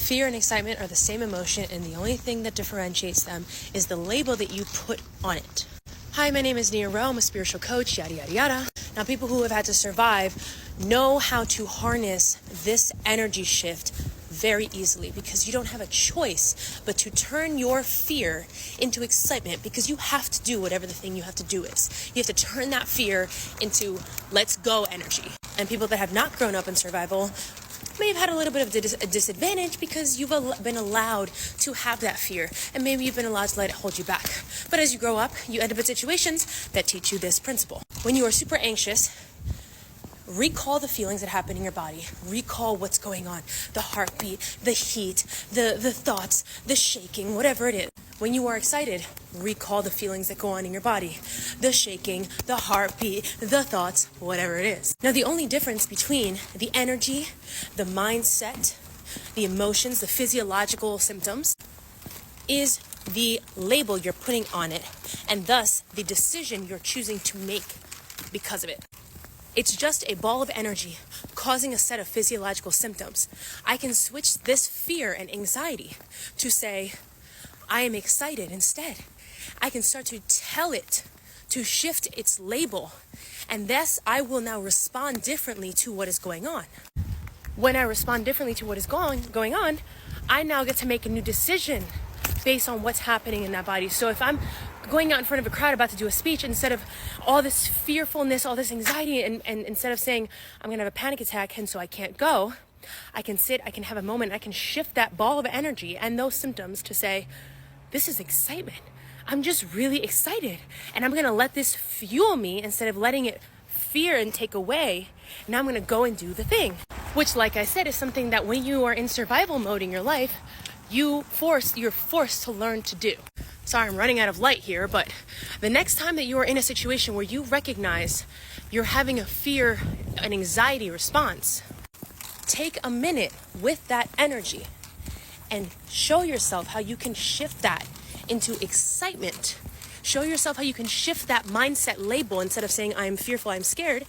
Fear and excitement are the same emotion, and the only thing that differentiates them is the label that you put on it. Hi, my name is Nia Rowe. I'm a spiritual coach, yada, yada, yada. Now, people who have had to survive know how to harness this energy shift very easily, because you don't have a choice but to turn your fear into excitement, because you have to do whatever the thing you have to do is. You have to turn that fear into let's go energy. And people that have not grown up in survival may have had a little bit of a disadvantage because you've been allowed to have that fear, and maybe you've been allowed to let it hold you back. But as you grow up, you end up in situations that teach you this principle. When you are super anxious, recall the feelings that happen in your body. Recall what's going on. The heartbeat, the heat, the thoughts, the shaking, whatever it is. When you are excited, recall the feelings that go on in your body. The shaking, the heartbeat, the thoughts, whatever it is. Now, the only difference between the energy, the mindset, the emotions, the physiological symptoms is the label you're putting on it, and thus the decision you're choosing to make because of it. It's just a ball of energy causing a set of physiological symptoms. I can switch this fear and anxiety to say, I am excited instead. I can start to tell it to shift its label, and thus I will now respond differently to what is going on. When I respond differently to what is going on, I now get to make a new decision based on what's happening in that body. So if I'm going out in front of a crowd about to do a speech, instead of all this fearfulness, all this anxiety, and instead of saying, I'm going to have a panic attack and so I can't go, I can sit, I can have a moment, I can shift that ball of energy and those symptoms to say, this is excitement. I'm just really excited, and I'm going to let this fuel me instead of letting it fear and take away. Now I'm going to go and do the thing, which, like I said, is something that when you are in survival mode in your life, you're forced to learn to do. Sorry, I'm running out of light here, but the next time that you are in a situation where you recognize you're having a fear, an anxiety response, take a minute with that energy and show yourself how you can shift that into excitement. Show yourself how you can shift that mindset label. Instead of saying, I'm fearful, I'm scared,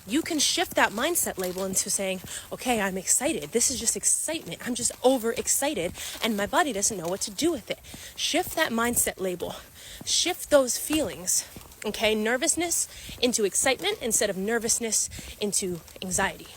you can shift that mindset label into saying, okay, I'm excited. This is just excitement. I'm just overexcited, and my body doesn't know what to do with it. Shift that mindset label. Shift those feelings. Okay, nervousness into excitement instead of nervousness into anxiety.